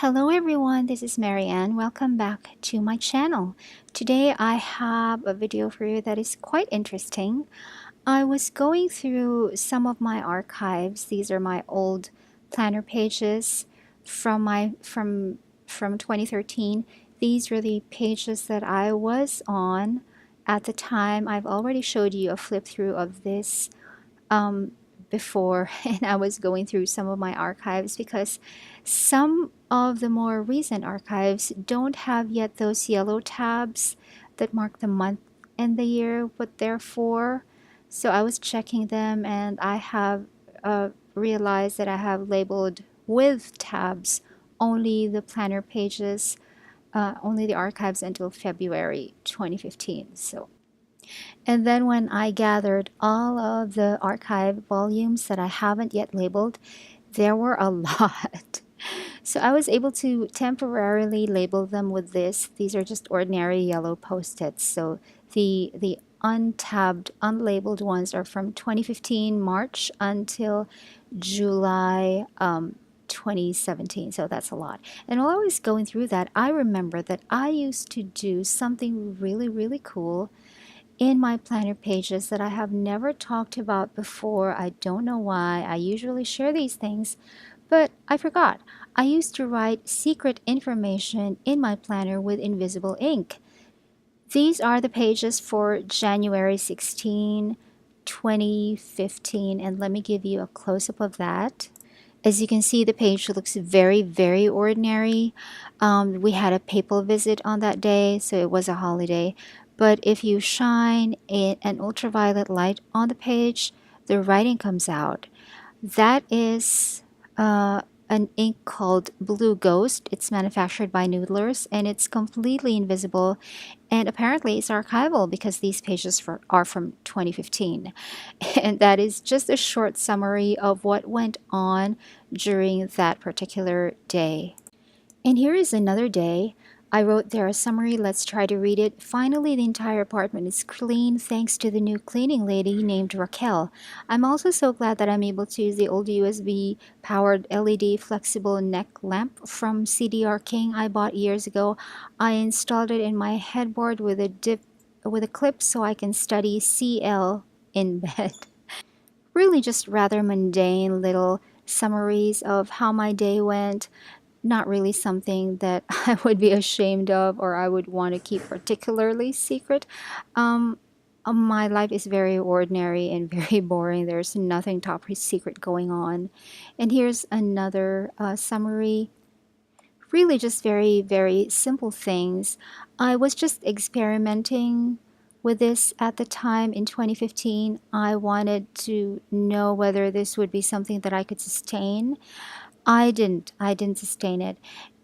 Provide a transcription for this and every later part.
Hello everyone, this is Marianne. Welcome back to my channel. Today I have a video for you that is quite interesting. I was going through some of my archives. These are my old planner pages from 2013. These were the pages that I was on at the time. I've already showed you a flip through of this before, and I was going through some of my archives because some of the more recent archives don't have yet those yellow tabs that mark the month and the year what they're for. So I was checking them, and I have realized that I have labeled with tabs only the planner pages, only the archives until February 2015. And then when I gathered all of the archive volumes that I haven't yet labeled, there were a lot. So I was able to temporarily label them with this. These are just ordinary yellow post-its. So the untabbed, unlabeled ones are from 2015 March until July 2017. So that's a lot. And while I was going through that, I remember that I used to do something really, really cool in my planner pages that I have never talked about before. I don't know why. I usually share these things, but I forgot. I used to write secret information in my planner with invisible ink. These are the pages for January 16, 2015, and let me give you a close-up of that. As you can see, the page looks very, very ordinary. We had a papal visit on that day, so it was a holiday. But if you shine an ultraviolet light on the page, the writing comes out. That is an ink called Blue Ghost. It's manufactured by Noodlers, and it's completely invisible. And apparently it's archival because these pages are from 2015. And that is just a short summary of what went on during that particular day. And here is another day. I wrote there a summary. Let's try to read it. Finally, the entire apartment is clean thanks to the new cleaning lady named Raquel. I'm also so glad that I'm able to use the old USB powered LED flexible neck lamp from CDR King I bought years ago. I installed it in my headboard with a clip so I can study CL in bed. Really just rather mundane little summaries of how my day went. Not really something that I would be ashamed of or I would want to keep particularly secret. My life is very ordinary and very boring. There's nothing top secret going on. And here's another summary. Really just very, very simple things. I was just experimenting with this at the time in 2015. I wanted to know whether this would be something that I could sustain. I didn't sustain it,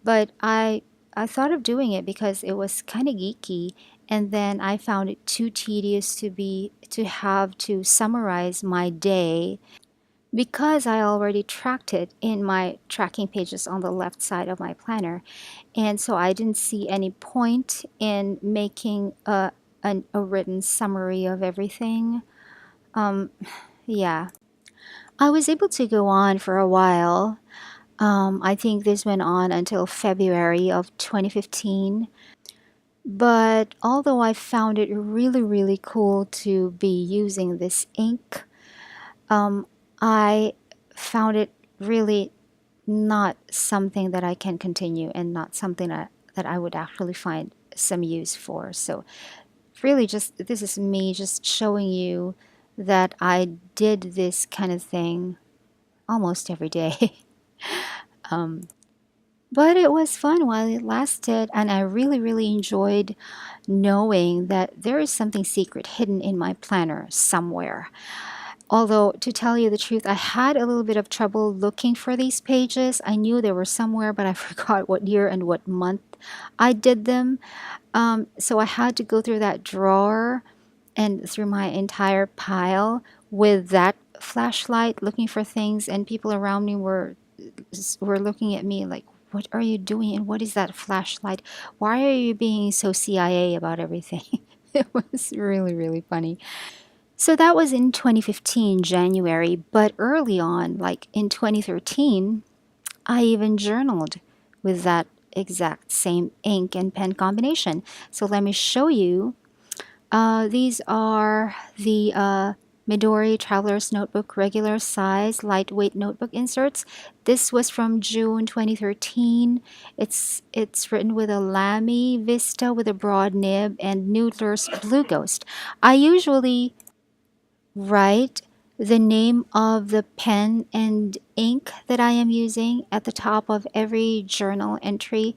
but I thought of doing it because it was kind of geeky, and then I found it too tedious to have to summarize my day because I already tracked it in my tracking pages on the left side of my planner. And so I didn't see any point in making a written summary of everything. Yeah. I was able to go on for a while. I think this went on until February of 2015. But although I found it really, really cool to be using this ink, I found it really not something that I can continue and not something that I would actually find some use for. So really just this is me just showing you that I did this kind of thing almost every day. But it was fun while it lasted, and I really, really enjoyed knowing that there is something secret hidden in my planner somewhere. Although, to tell you the truth, I had a little bit of trouble looking for these pages. I knew they were somewhere, but I forgot what year and what month I did them. So I had to go through that drawer and through my entire pile with that flashlight looking for things, and people around me were looking at me like, what are you doing and what is that flashlight? Why are you being so CIA about everything? It was really, really funny. So that was in 2015 January, but early on, like in 2013, I even journaled with that exact same ink and pen combination. So let me show you. These are the Midori Traveler's Notebook regular size lightweight notebook inserts. This was from June 2013. It's written with a Lamy Vista with a broad nib and Noodler's Blue Ghost. I usually write the name of the pen and ink that I am using at the top of every journal entry,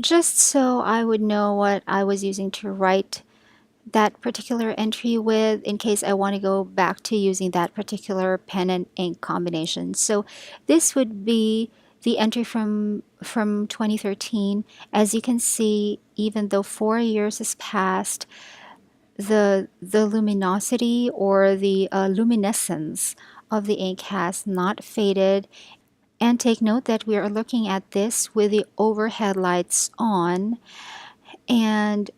just so I would know what I was using to write that particular entry with, in case I want to go back to using that particular pen and ink combination. So this would be the entry from 2013. As you can see, even though 4 years has passed, the luminosity or the luminescence of the ink has not faded. And take note that we are looking at this with the overhead lights on, and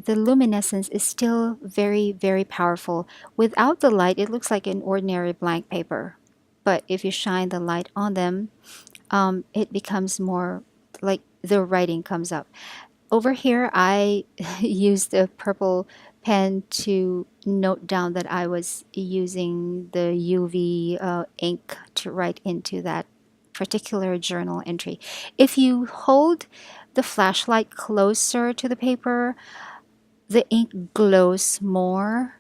the luminescence is still very, very powerful. Without the light, it looks like an ordinary blank paper, but if you shine the light on them, it becomes more like the writing comes up. Over here, I used a purple pen to note down that I was using the UV ink to write into that particular journal entry. If you hold the flashlight closer to the paper, the ink glows more.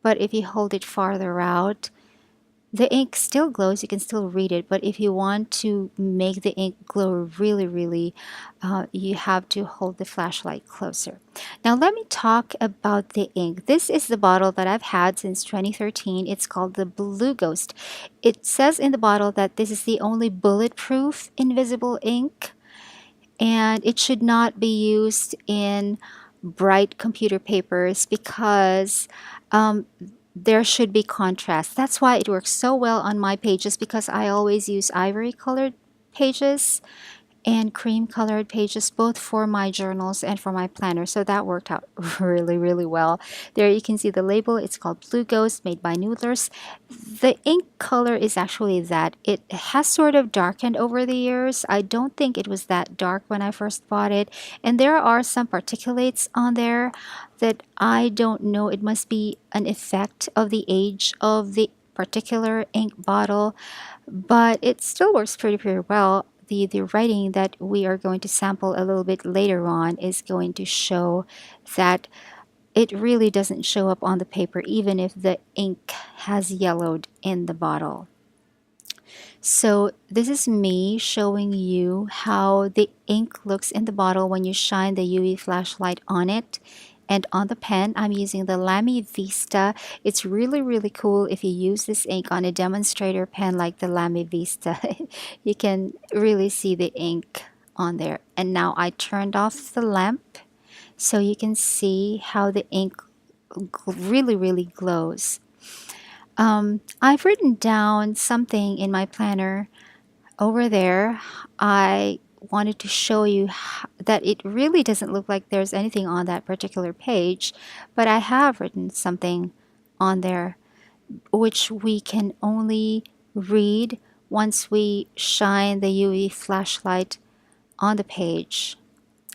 But if you hold it farther out, the ink still glows. You can still read it. But if you want to make the ink glow really, really, you have to hold the flashlight closer. Now let me talk about the ink. This is the bottle that I've had since 2013. It's called the Blue Ghost. It says in the bottle that this is the only bulletproof invisible ink, and it should not be used in bright computer papers because there should be contrast. That's why it works so well on my pages, because I always use ivory colored pages and cream colored pages, both for my journals and for my planner. So that worked out really, really well. There you can see the label. It's called Blue Ghost, made by Noodlers. The ink color is actually that. It has sort of darkened over the years. I don't think it was that dark when I first bought it. And there are some particulates on there that I don't know. It must be an effect of the age of the particular ink bottle, but it still works pretty well. The writing that we are going to sample a little bit later on is going to show that it really doesn't show up on the paper even if the ink has yellowed in the bottle. So this is me showing you how the ink looks in the bottle when you shine the UV flashlight on it. And on the pen, I'm using the Lamy Vista. It's really, really cool if you use this ink on a demonstrator pen like the Lamy Vista. You can really see the ink on there. And now I turned off the lamp so you can see how the ink really, really glows. I've written down something in my planner over there. I wanted to show you that it really doesn't look like there's anything on that particular page, but I have written something on there which we can only read once we shine the UV flashlight on the page.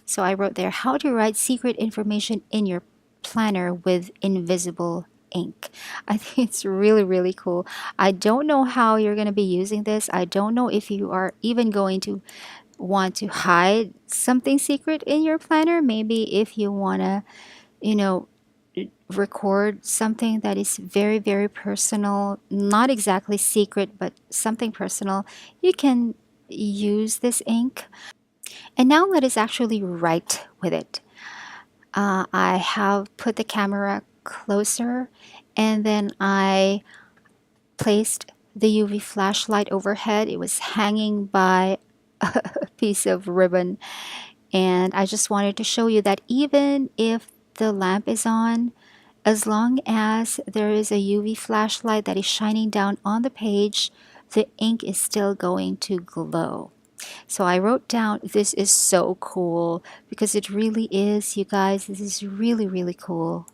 So I wrote there, how to write secret information in your planner with invisible ink. I think it's really, really cool. I don't know how you're going to be using this. I don't know if you are even going to want to hide something secret in your planner. Maybe if you want to, you know, record something that is very, very personal, not exactly secret, but something personal, you can use this ink. And now let us actually write with it. I have put the camera closer, and then I placed the UV flashlight overhead. It was hanging by a piece of ribbon, and I just wanted to show you that even if the lamp is on, as long as there is a UV flashlight that is shining down on the page, the ink is still going to glow. So I wrote down, this is so cool, because it really is, you guys, this is really, really cool.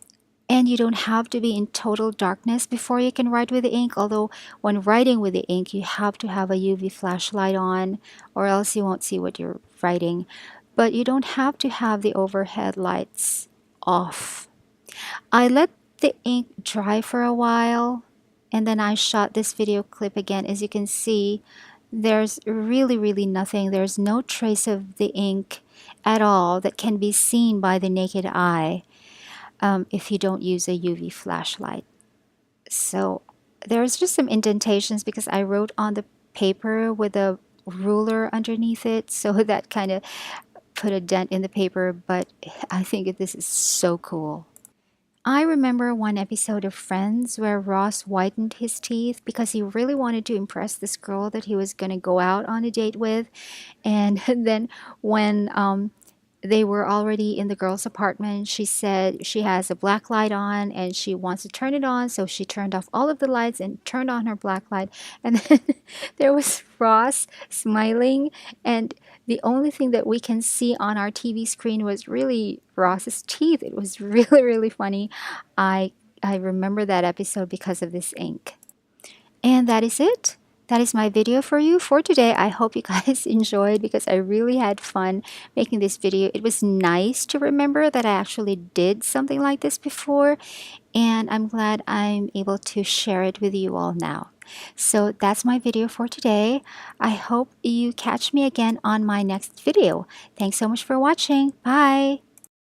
And you don't have to be in total darkness before you can write with the ink. Although when writing with the ink, you have to have a UV flashlight on, or else you won't see what you're writing. But you don't have to have the overhead lights off. I let the ink dry for a while, and then I shot this video clip again. As you can see, there's really nothing. There's no trace of the ink at all that can be seen by the naked eye if you don't use a UV flashlight. So there's just some indentations because I wrote on the paper with a ruler underneath it, so that kind of put a dent in the paper, but I think this is so cool. I remember one episode of Friends where Ross whitened his teeth because he really wanted to impress this girl that he was going to go out on a date with. And then when they were already in the girl's apartment, she said she has a black light on and she wants to turn it on. So she turned off all of the lights and turned on her black light. And then there was Ross smiling. And the only thing that we can see on our TV screen was really Ross's teeth. It was really funny. I remember that episode because of this ink. And that is it. That is my video for you for today. I hope you guys enjoyed because I really had fun making this video. It was nice to remember that I actually did something like this before, and I'm glad I'm able to share it with you all now. So that's my video for today. I hope you catch me again on my next video. Thanks so much for watching. Bye!